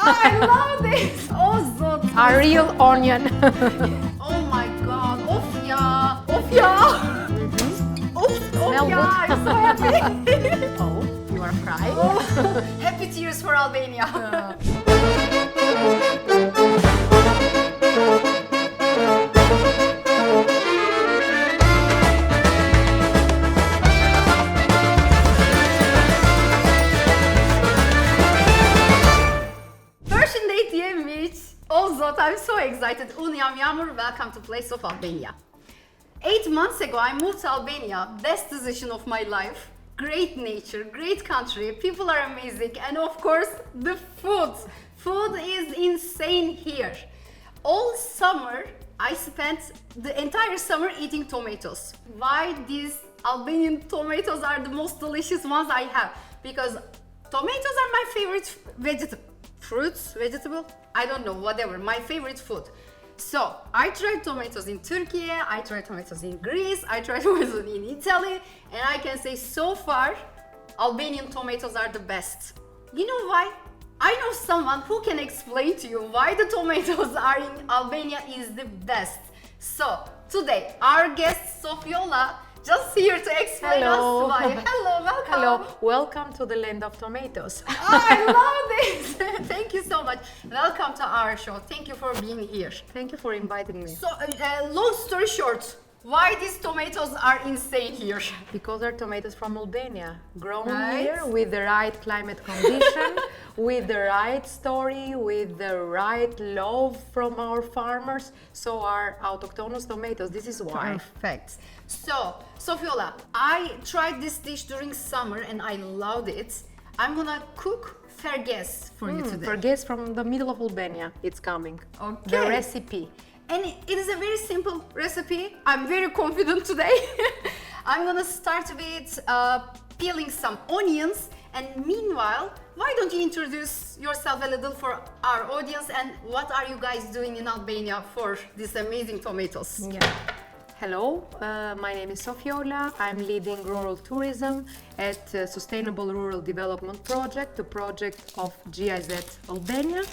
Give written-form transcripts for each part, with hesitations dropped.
I love this. Oh, Zot. A real onion. Oh my God. Of ya. Of ya. Smell yeah, good. I'm so happy. Oh, you are crying? Oh, happy tears for Albania. Oh, Zot, I'm so excited. Unë jam Yamur, welcome to Place of Albania. 8 months ago, I moved to Albania, best decision of my life. Great nature, great country, people are amazing, and of course, the food. Food is insane here. All summer, I spent the entire summer eating tomatoes. Why these Albanian tomatoes are the most delicious ones I have? Because tomatoes are my favorite vegetable, I don't know, whatever, my favorite food. So, I tried tomatoes in Turkey, I tried tomatoes in Greece, I tried tomatoes in Italy, and I can say so far, Albanian tomatoes are the best. You know why? I know someone who can explain to you why the tomatoes are in Albania is the best. So, today, our guest Sofjola just here to explain us why. Hello, welcome. Hello, welcome to the land of tomatoes. Oh, I love this. Thank you so much. Welcome to our show. Thank you for being here. Thank you for inviting me. So, long story short, why these tomatoes are insane here? Because they're tomatoes from Albania, grown Right. here with the right climate condition, with the right story, with the right love from our farmers. So our autochthonous tomatoes, this is why. Perfect. So, Sofjola, I tried this dish during summer and I loved it. I'm gonna cook Fërgesë for you today. Fërgesë from the middle of Albania, it's coming. Okay. The recipe. And it is a very simple recipe. I'm very confident today. I'm gonna start with peeling some onions, and meanwhile, why don't you introduce yourself a little for our audience, and what are you guys doing in Albania for these amazing tomatoes? Yeah. Hello, my name is Sofjola. I'm leading rural tourism at Sustainable Rural Development Project, the project of GIZ Albania,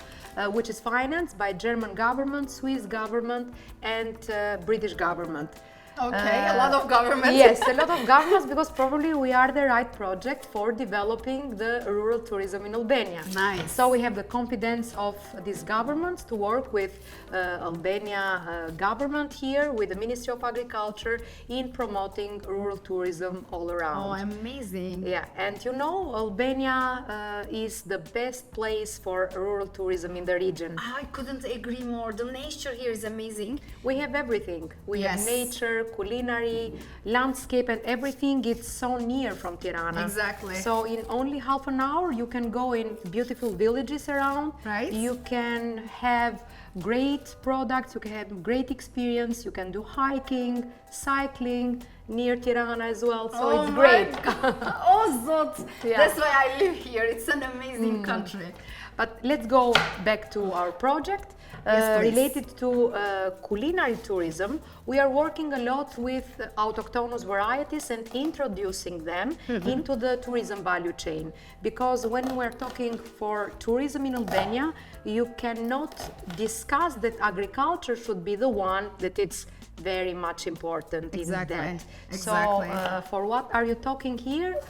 which is financed by German government, Swiss government, and British government. Okay, a lot of governments. Yes, a lot of governments, because probably we are the right project for developing the rural tourism in Albania. Nice. So we have the confidence of these governments to work with Albania government here, with the Ministry of Agriculture, in promoting rural tourism all around. Oh, amazing. Yeah, and you know, Albania is the best place for rural tourism in the region. I couldn't agree more. The nature here is amazing. We have everything. We Yes. have nature, culinary, landscape, and everything. It's so near from Tirana. Exactly. So in only half an hour you can go in beautiful villages around. Right. You can have great products, you can have great experience, you can do hiking, cycling near Tirana as well. So it's great. Oh, Zot. Yeah. That's why I live here. It's an amazing country. But let's go back to our project. Yes, please. Related to culinary tourism, we are working a lot with autochthonous varieties and introducing them into the tourism value chain. Because when we're talking for tourism in Albania, you cannot discuss that agriculture should be the one that it's very much important Exactly. in that. Exactly. So for what are you talking here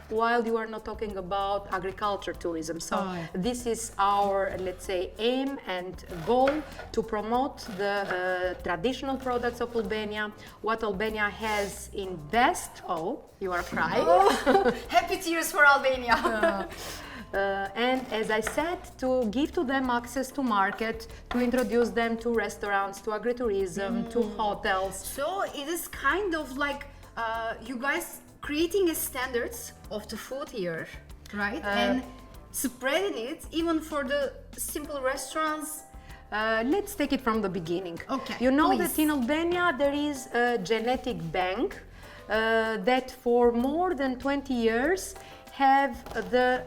while you are not talking about agriculture tourism? So this is our, let's say, aim and goal to promote the traditional products of Albania, what Albania has in best. Oh, you are crying. Oh, happy tears for Albania. And as I said, to give to them access to market, to introduce them to restaurants, to agritourism, to hotels. So it is kind of like you guys creating a standards of the food here, right? And spreading it even for the simple restaurants. Let's take it from the beginning. Okay, You know please. that in Albania there is a genetic bank that for more than 20 years have the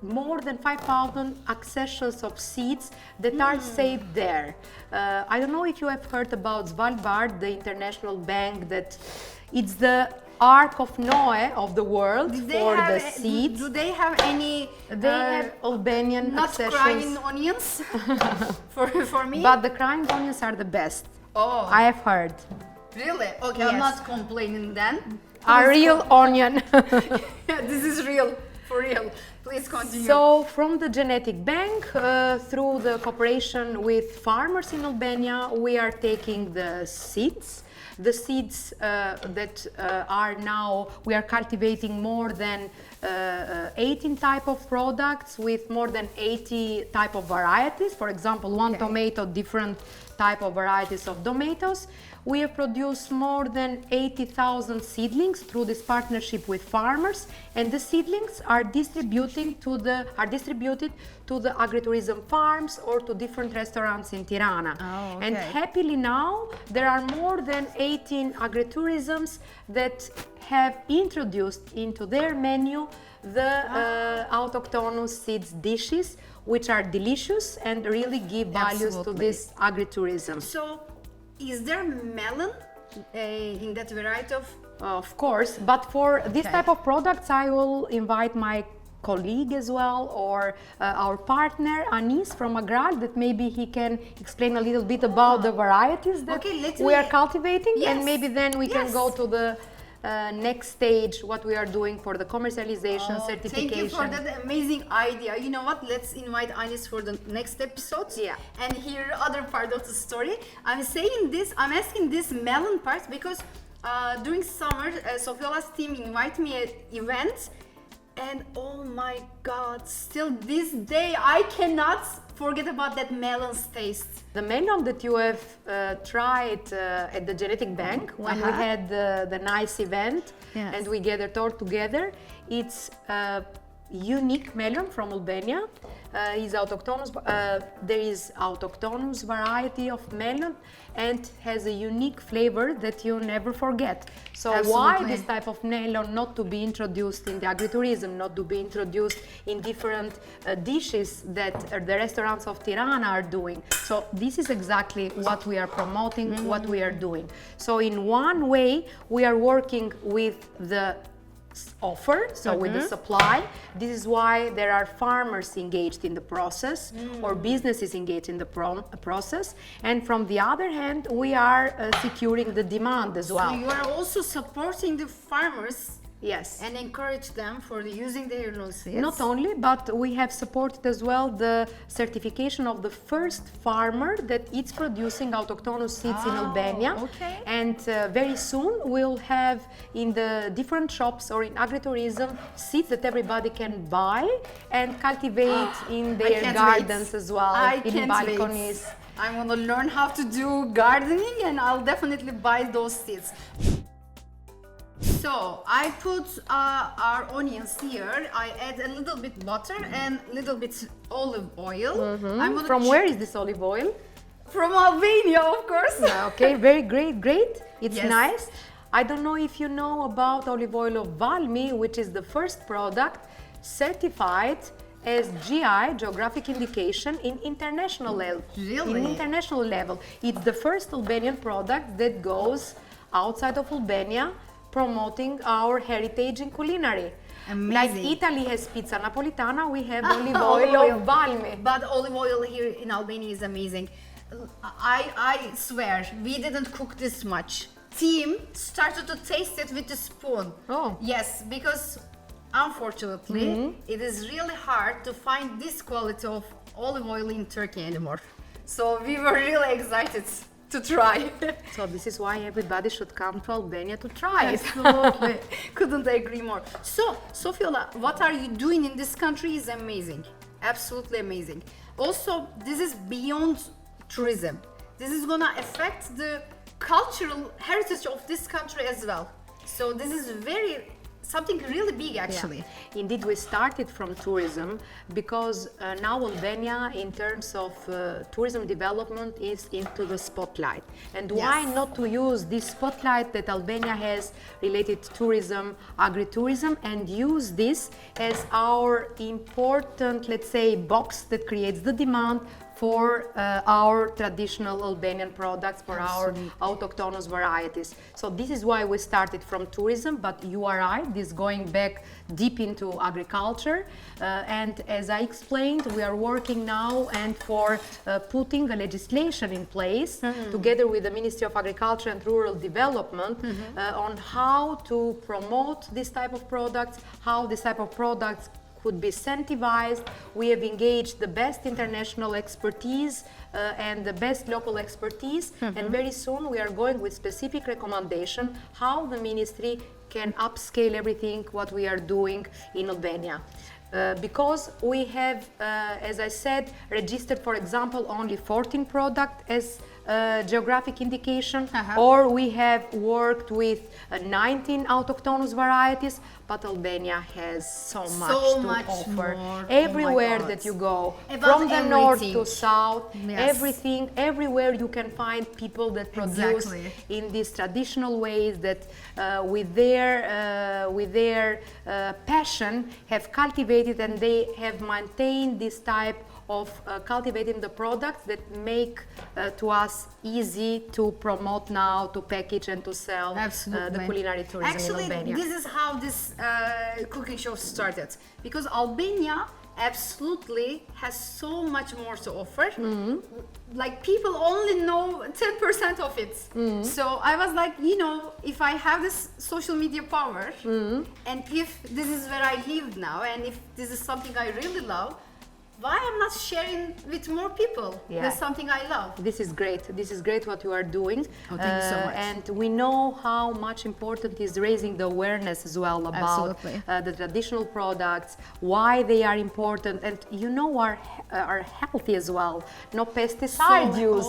more than 5,000 accessions of seeds that are saved there. I don't know if you have heard about Svalbard, the international bank that it's the Ark of Noah of the world Do they for have, the seeds. Do they have any They have Albanian not accessions. crying onions for me? But the crying onions are the best. Oh, I have heard. really? Okay, Yes. I'm not complaining then. A real onion. Yeah, this is real, for real. Please continue. So from the genetic bank, through the cooperation with farmers in Albania, we are taking the seeds. The seeds that are now, we are cultivating more than 18 type of products with more than 80 type of varieties. For example, one tomato, different type of varieties of tomatoes. We have produced more than 80,000 seedlings through this partnership with farmers, and the seedlings are distributed to the agritourism farms or to different restaurants in Tirana. Oh, okay. And happily now there are more than 18 agritourisms that have introduced into their menu the autochthonous seeds dishes, which are delicious and really give values to Absolutely. this agritourism. So, is there melon in that variety of? Of course, but for this Okay. type of products, I will invite my colleague as well, or our partner Anis from Agrar, that maybe he can explain a little bit about the varieties that Okay, let we are me- cultivating, Yes. and maybe then we can Yes. go to the next stage, what we are doing for the commercialization, certification. Thank you for that amazing idea. You know what? Let's invite Anis for the next episode. Yeah. And hear other part of the story. I'm asking this melon part because during summer, Sofjola's team invited me at event, and oh my God, still this day I cannot forget about that melon's taste. The melon that you have tried at the genetic bank when we had the nice event, Yes. and we gathered all together, it's a unique melon from Albania. Is autochthonous. There is autochthonous variety of melon and has a unique flavor that you never forget. So why Absolutely. this type of melon not to be introduced in the agritourism, not to be introduced in different dishes that the restaurants of Tirana are doing? So this is exactly what we are promoting, what we are doing. So in one way, we are working with the offer, so with the supply. This is why there are farmers engaged in the process or businesses engaged in the process, and from the other hand we are securing the demand as well. So you are also supporting the farmers Yes. and encourage them for using their noses. Not only, but we have supported as well the certification of the first farmer that is producing autochthonous seeds in Albania. okay. And very soon we'll have in the different shops or in agritourism seeds that everybody can buy and cultivate in their can't gardens wait. as well, I in can't balconies. wait. I want to learn how to do gardening, and I'll definitely buy those seeds. So I put our onions here. I add a little bit butter and a little bit olive oil. I'm gonna From where is this olive oil? From Albania, of course. Okay, very great. It's Yes. nice. I don't know if you know about olive oil of Valmi, which is the first product certified as GI, geographic indication, in international level. Really? In international level. It's the first Albanian product that goes outside of Albania, promoting our heritage in culinary. Amazing. Like Italy has pizza napolitana, we have olive Olive oil oil. of Valmi. But olive oil here in Albania is amazing. I swear, we didn't cook this much. Team started to taste it with a spoon. Oh. Yes, because unfortunately, it is really hard to find this quality of olive oil in Turkey anymore. So we were really excited to try. So this is why everybody should come to Albania to try it. Absolutely. Couldn't agree more. So, Sofjola, what are you doing in this country is amazing. Absolutely amazing. Also, this is beyond tourism. This is gonna affect the cultural heritage of this country as well. So this is something really big actually. Yeah. Indeed, we started from tourism because now Albania, in terms of tourism development, is into the spotlight. And why Yes. not to use this spotlight that Albania has related to tourism, agritourism, and use this as our important, let's say, box that creates the demand for our traditional Albanian products, for our autochthonous varieties. So this is why we started from tourism, but you are right, this is going back deep into agriculture. And as I explained, we are working now and for putting the legislation in place together with the Ministry of Agriculture and Rural Development on how to promote this type of products, how this type of products could be incentivized. We have engaged the best international expertise and the best local expertise, and very soon we are going with specific recommendation how the ministry can upscale everything what we are doing in Albania. Because we have, as I said, registered, for example, only 14 products as geographic indication, or we have worked with 19 autochthonous varieties, but Albania has so much to offer. More. Everywhere that you go, from the north to south, everything, everywhere you can find people that produce in these traditional ways that with their passion have cultivated, and they have maintained this type of cultivating the products that make to us easy to promote now, to package and to sell the culinary tourism in Albania. This is how this cooking show started, because Albania absolutely has so much more to offer. Like, people only know 10% of it. So I was like, you know, if I have this social media power, and if this is where I live now, and if this is something I really love, why I'm not sharing with more people? That's something I love. This is great. This is great what you are doing. Oh, thank you so much. And we know how much important is raising the awareness as well about the traditional products, why they are important, and you know are healthy as well. No pesticide use.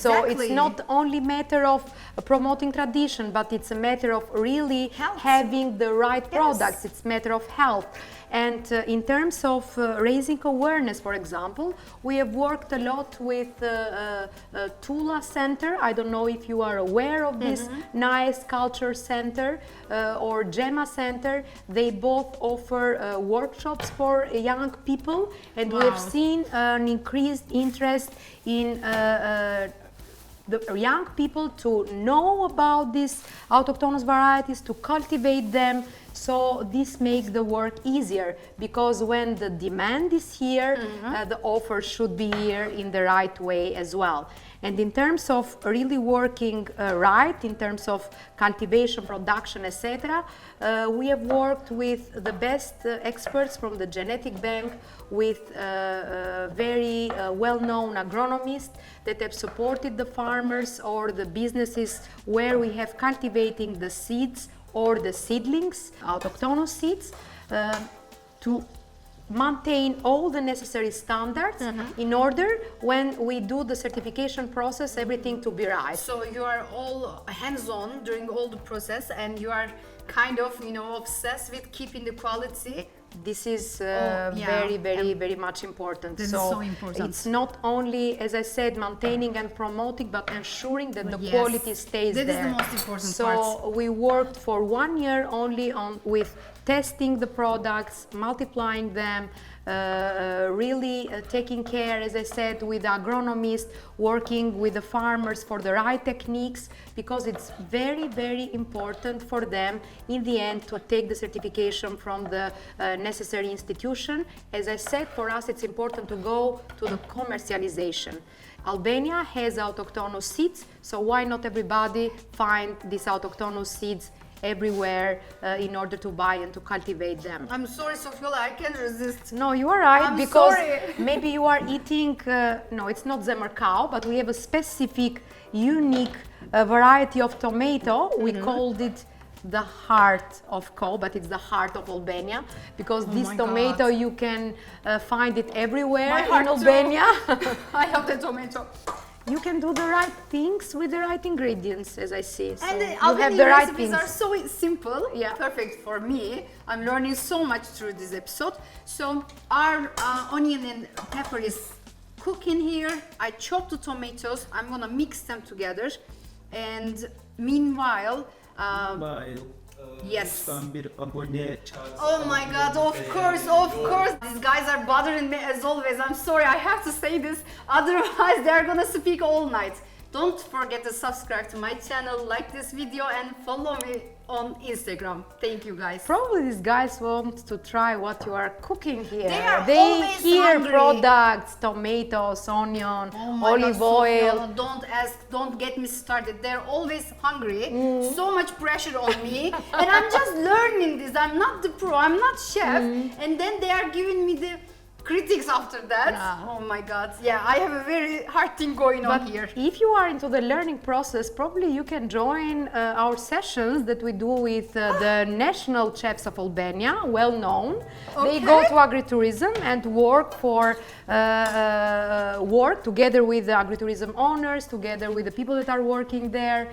So it's not only matter of promoting tradition, but it's a matter of really having the right products. It's a matter of health. And in terms of raising awareness, for example, we have worked a lot with Tula Center. I don't know if you are aware of this nice culture center or Gemma Center. They both offer workshops for young people, and we have seen an increased interest in the young people to know about these autochthonous varieties, to cultivate them. So this makes the work easier, because when the demand is here, the offer should be here in the right way as well. And in terms of really working right, in terms of cultivation, production, etc., we have worked with the best experts from the genetic bank, with very well-known agronomists that have supported the farmers or the businesses where we have cultivating the seeds or the seedlings, autochthonous seeds, to maintain all the necessary standards in order, when we do the certification process, everything to be right. So you are all hands-on during all the process, and you are kind of, you know, obsessed with keeping the quality. This is very much important. This is so important. It's not only, as I said, maintaining and promoting, but ensuring that the quality stays there. That is the most important part. So we worked for 1 year only with testing the products, multiplying them, really taking care, as I said, with agronomists, working with the farmers for the right techniques, because it's very important for them in the end to take the certification from the necessary institution. As I said, for us it's important to go to the commercialization. Albania has autochthonous seeds, so why not everybody find these autochthonous seeds everywhere in order to buy and to cultivate them. I'm sorry, Sofjola, I can't resist. No, you are right, I'm because sorry. maybe you are eating, no, it's not Zemër cow, but we have a specific, unique variety of tomato. We called it the heart of cow, but it's the heart of Albania, because this tomato, you can find it everywhere in Albania. I have the tomato. You can do the right things with the right ingredients, as I see. So and the you have Albanian the right recipes things. are so simple, perfect for me. I'm learning so much through this episode. So our onion and pepper is cooking here. I chopped the tomatoes. I'm gonna mix them together. And meanwhile, Yes. lütfen bir abone çağrısı. Oh my god, of course. These guys are bothering me as always. I'm sorry, I have to say this. Otherwise, they're gonna speak all night. Don't forget to subscribe to my channel, like this video, and follow me on Instagram. Thank you, guys. Probably these guys want to try what you are cooking here. They are always hear hungry. products, tomatoes, onion, Oh my olive God, oil. Sofjola, don't get me started. They're always hungry. So much pressure on me, and I'm just learning this. I'm not the pro. I'm not chef, and then they are giving me the critics after that. Yeah. Oh my God. Yeah, I have a very hard thing going on here. If you are into the learning process, probably you can join our sessions that we do with the national chefs of Albania, well known. They go to agritourism and work together with the agritourism owners, together with the people that are working there,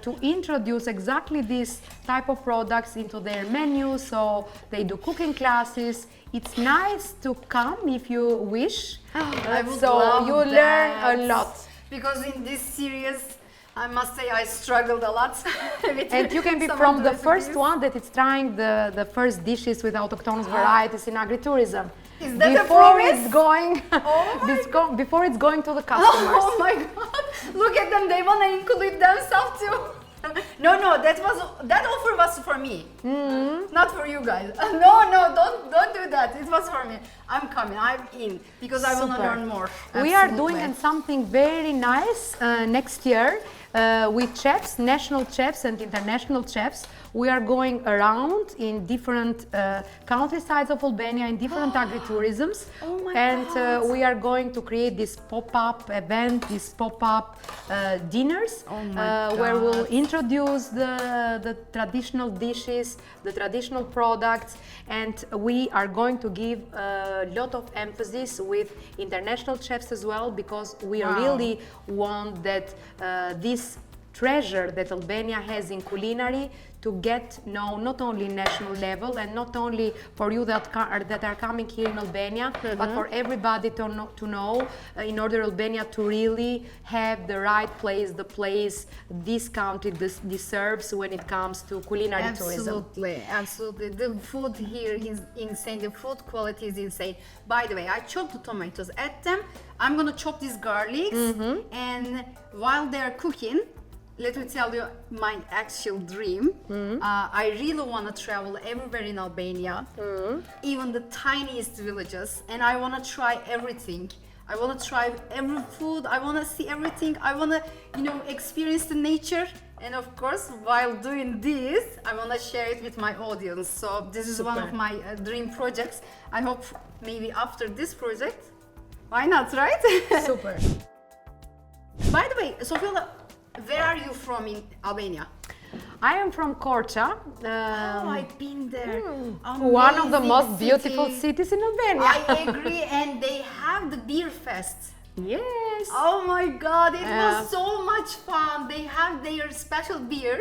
to introduce exactly this type of products into their menu. So they do cooking classes. It's nice to come if you wish. I would So love you learn that. a lot. Because in this series, I must say I struggled a lot. with And you can be some from of the first recipes. one that is trying the first dishes with autochthonous varieties in agritourism. Is that a before promise? it's going before it's going to the customers. Oh my God! Look at them. They wanna include themselves too. No, that offer was for me, not for you guys. No, don't do that. It was for me. I'm coming. I'm in because I wanna Super. learn more. We are Absolutely. doing something very nice next year with chefs, national chefs and international chefs. We are going around in different countrysides of Albania, in different agritourisms. Oh my And God. we are going to create this pop-up event, this pop-up dinners, Oh my where we'll God. introduce the traditional dishes, the traditional products, and we are going to give a lot of emphasis with international chefs as well, because we Wow. really want that this treasure that Albania has in culinary to get known not only national level and not only for you that are coming here in Albania, but for everybody to know in order Albania to really have the right place, the place this country deserves when it comes to culinary tourism. Absolutely. The food here is insane. The food quality is insane. By the way, I chopped the tomatoes at them. I'm gonna chop these garlics, and while they're cooking, let me tell you my actual dream. I really want to travel everywhere in Albania, even the tiniest villages, and I want to try everything. I want to try every food. I want to see everything. I want to, experience the nature. And of course, while doing this, I want to share it with my audience. So this is one of my dream projects. I hope maybe after this project, why not, right? Super. By the way, Sofjola, where are you from in Albania? I am from Korça. I've been there. One of the Amazing most beautiful city. cities in Albania. I agree, and they have the beer fest. Yes. Oh my God, it Yeah. was so much fun. They have their special beer.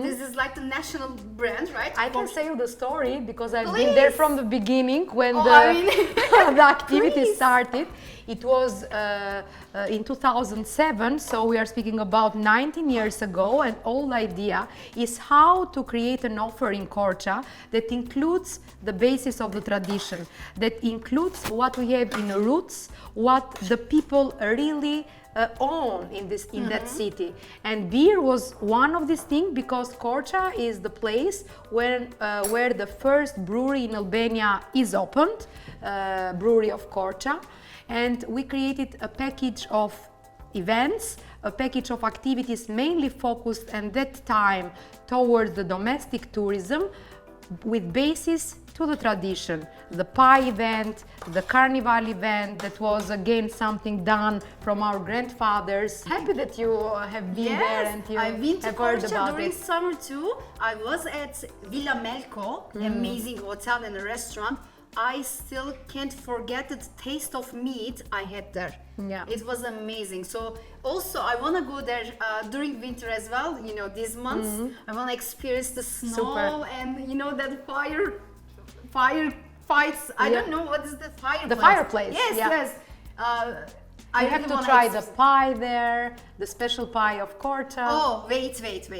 This is like the national brand, right? I can say you the story because I've Please. been there from the beginning when I the activity Please. started. It was in 2007, so we are speaking about 19 years ago, and all idea is how to create an offer in Korça that includes the basis of the tradition, that includes what we have in roots, what the people really own in that city. And beer was one of these things because Korça is the place where the first brewery in Albania is opened, brewery of Korça. And we created a package of events, a package of activities mainly focused at that time towards the domestic tourism with basis to the tradition. The pie event, the carnival event, that was again something done from our grandfathers. Happy that you have been there and you I've been to have heard Korça about during it. summer too. I was at Villa Melko, amazing hotel and a restaurant. I still can't forget the taste of meat I had there. Yeah. It was amazing. So also I want to go there during winter as well. These months I want to experience the snow Super. and that fire fights. I don't know what is the fireplace. The fireplace, Yes, yeah. yes. I You have really to wanna try the pie there, the special pie of Korça. Oh, wait.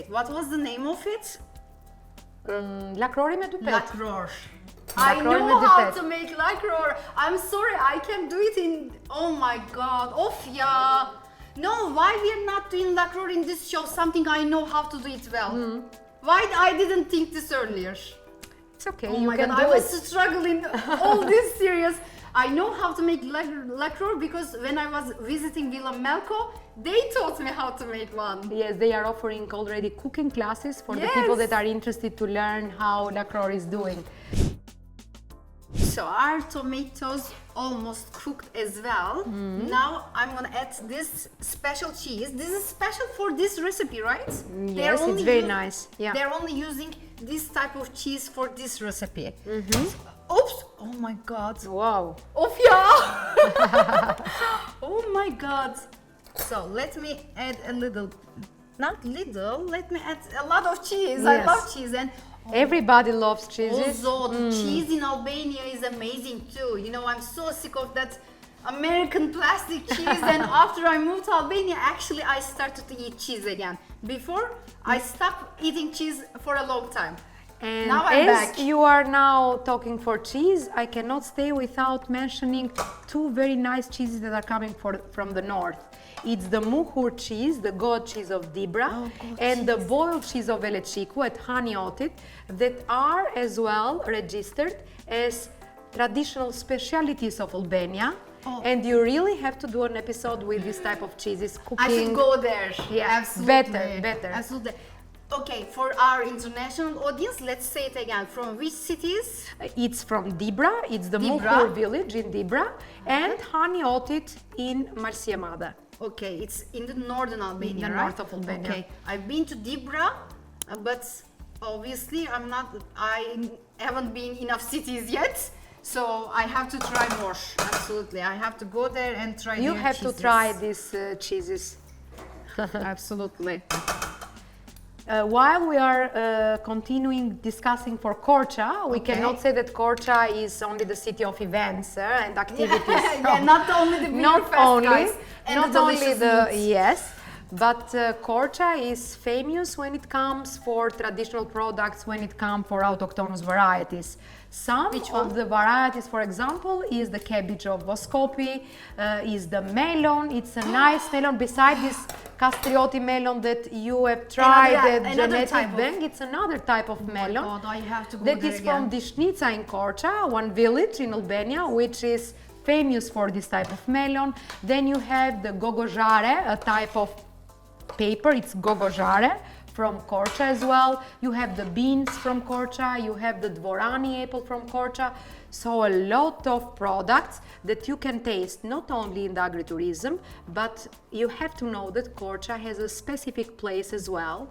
What was the name of it? Lakrori me dy pet. Lakror. I Lakror me know dy how pet. to make lakror. I'm sorry, I can do it in. Oh my god. Of ya. No, why we're not doing lakror in this show? Something I know how to do it well. Why I didn't think this earlier? It's okay, Oh you my can god, do I was it. struggling all this series. I know how to make lakror because when I was visiting Villa Melko, they taught me how to make one. Yes, they are offering already cooking classes for the people Yes. that are interested to learn how lakror is doing. So our tomatoes almost cooked as well. Now I'm gonna add this special cheese. This is special for this recipe, right? They're Yes, it's only very nice. Yeah. They're only using this type of cheese for this recipe. Oops! Oh my god. Wow. Of yeah! Oh my god. So let me add a little, not little, let me add a lot of cheese. I Yes. love cheese and Everybody loves cheeses. also the cheese in Albania is amazing too. You know, I'm so sick of that American plastic cheese and after I moved to Albania, actually I started to eat cheese again. Before, I stopped eating cheese for a long time. And Now I'm as back. you are now talking for cheese, I cannot stay without mentioning two very nice cheeses that are coming from the north. It's the muhur cheese, the goat cheese of Dibra, and the boiled cheese of Veleciku at Haniotit, that are as well registered as traditional specialities of Albania. And you really have to do an episode with this type of cheeses, cooking. I should go there. Yeah, absolutely. better. Absolutely. Okay, for our international audience, let's say it again. From which cities? It's from Dibra, it's the Dibra. Muhur village in Dibra, and Haniotit in Marsiamada. Okay, it's in the northern Albania, the right? north of Albania. Okay, I've been to Dibra, but obviously I haven't been enough cities yet, so I have to try more. Absolutely, I have to go there and try. You their have to cheeses. try these cheeses. Absolutely. While we are continuing discussing for Korça, we cannot say that Korça is only the city of events and activities. Yeah, not only the beer Not fest, only, guys, and not the only delicious the meats. yes, but Korça is famous when it comes for traditional products, when it comes for autochthonous varieties. Some of the varieties, for example, is the cabbage of Voskopi, is the melon. It's a nice melon. Beside this Castrioti melon that you have tried at another type Genetic of- Bank, it's another type of melon. God, I have to go That there is from again. Dishnica in Korça, one village in Albania, which is famous for this type of melon. Then you have the gogojare, a type of paper, it's gogojare from Korça as well. You have the beans from Korça, you have the Dvorani apple from Korça. So a lot of products that you can taste not only in the agritourism, but you have to know that Korça has a specific place as well,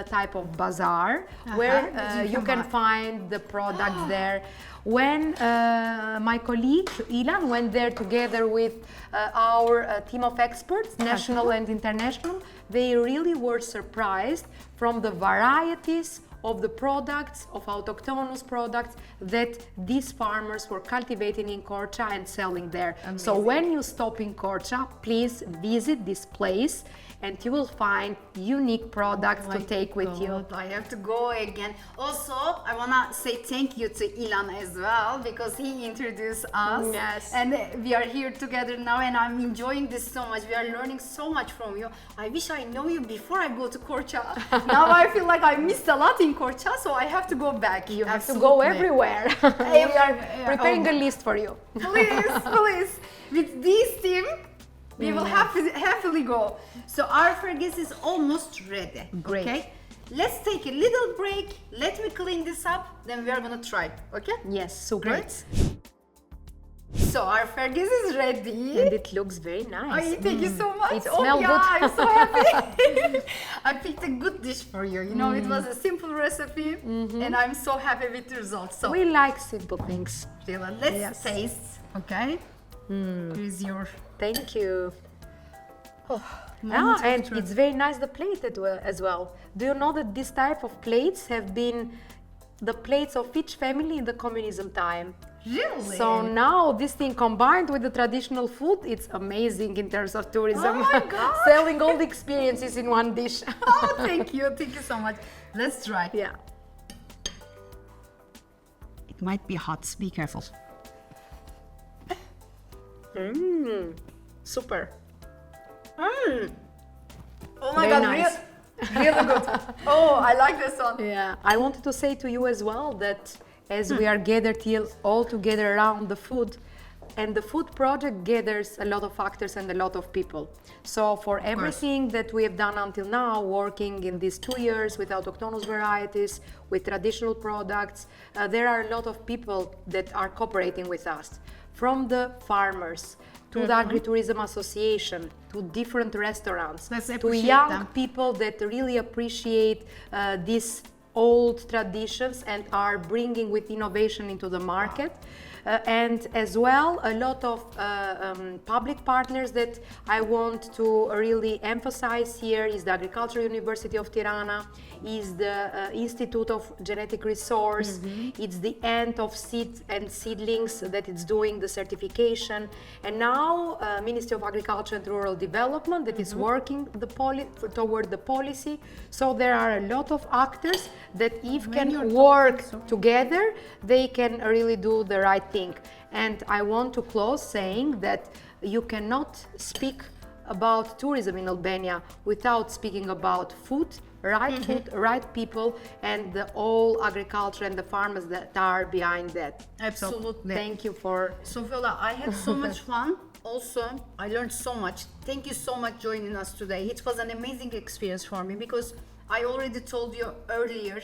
type of bazaar, where you can find the products there. When my colleague Ilan went there together with our team of experts, national and international, they really were surprised from the varieties of the products, of autochthonous products that these farmers were cultivating in Korça and selling there. So when you stop in Korça, please visit this place and you will find unique products to take with you. I have to go again. Also, I wanna say thank you to Ilan as well because he introduced us. Yes. And we are here together now and I'm enjoying this so much. We are learning so much from you. I wish I know you before I go to Korça. Now I feel like I missed a lot in Korça, so I have to go back. You have to go everywhere. We are preparing a list for you. Please, please. With this team, we will happily go. So our Fërgesë is almost ready. Great. Okay? Let's take a little break. Let me clean this up. Then we are gonna try. Okay? Yes, super. Great. So our Fërgesë is ready. And it looks very nice. Oh, thank you so much. It smells yeah, good. I'm so happy. I picked a good dish for you. You know, it was a simple recipe, and I'm so happy with the results. So, We like simple things. Sheila, let's taste. Okay. Here's your. Thank you. moment of And truth. it's very nice the plate as well. Do you know that this type of plates have been the plates of each family in the communism time? Really? So now this thing combined with the traditional food, it's amazing in terms of tourism. Oh my God. Selling all the experiences in one dish. Oh, thank you so much. Let's try. Yeah. might be hot. Be careful. Super. Oh my Very god, nice. really good. Oh, I like this one. Yeah, I wanted to say to you as well that as we are gathered here all together around the food, and the food project gathers a lot of actors and a lot of people. So for everything that we have done until now, working in these 2 years with autochthonous varieties, with traditional products, there are a lot of people that are cooperating with us. From the farmers, to the Agritourism Association, to different restaurants, Let's to appreciate young them. people that really appreciate these old traditions and are bringing with innovation into the market. And as well, a lot of public partners that I want to really emphasize here is the Agricultural University of Tirana, is the Institute of Genetic Resource, it's the End of Seeds and Seedlings that is doing the certification, and now Ministry of Agriculture and Rural Development that is working toward the policy. So there are a lot of actors that if can work together, they can really do the right thing. And I want to close saying that you cannot speak about tourism in Albania without speaking about food, right people, and the whole agriculture and the farmers that are behind that. Absolutely. Thank you for... Sofjola, I had so much fun. Also, I learned so much. Thank you so much joining us today. It was an amazing experience for me because I already told you earlier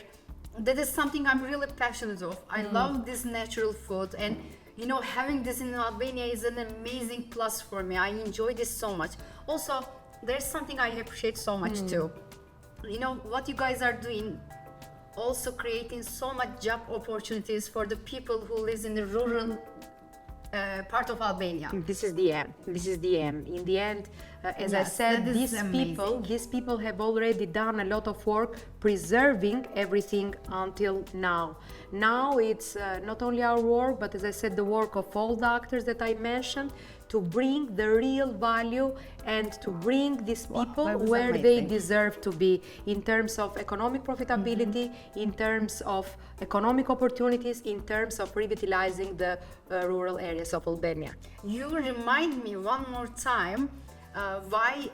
that is something I'm really passionate of. I love this natural food, and you know, having this in Albania is an amazing plus for me. I enjoy this so much. Also, there's something I appreciate so much too. You know, what you guys are doing, also creating so much job opportunities for the people who live in the rural part of Albania. This is the end. This is the end. In the end, as I Yes, said, that is these people have already done a lot of work preserving everything until now. Now it's not only our work, but as I said, the work of all the actors that I mentioned to bring the real value and to bring these people that was where they amazing. deserve to be in terms of economic profitability, in terms of economic opportunities, in terms of revitalizing the rural areas of Albania. You remind me one more time why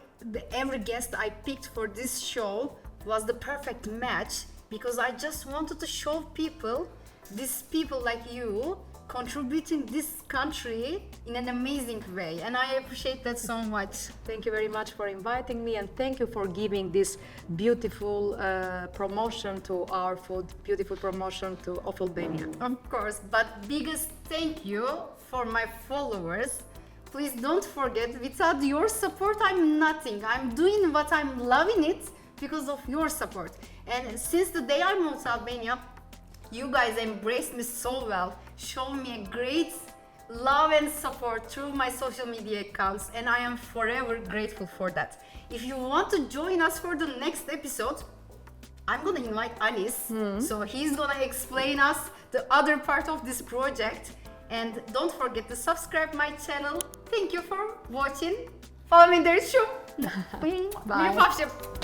every guest I picked for this show was the perfect match, because I just wanted to show people, these people like you, contributing this country in an amazing way, and I appreciate that so much. Thank you very much for inviting me, and thank you for giving this beautiful promotion to our food, beautiful promotion of Albania. Of course, but biggest thank you for my followers. Please don't forget, without your support I'm nothing. I'm doing what I'm loving it because of your support. And since the day I moved to Albania, you guys embraced me so well, showed me a great love and support through my social media accounts, and I am forever grateful for that. If you want to join us for the next episode, I'm gonna invite Anis, so he's gonna explain us the other part of this project. And don't forget to subscribe my channel. Thank you for watching. Follow me in the show. Bye.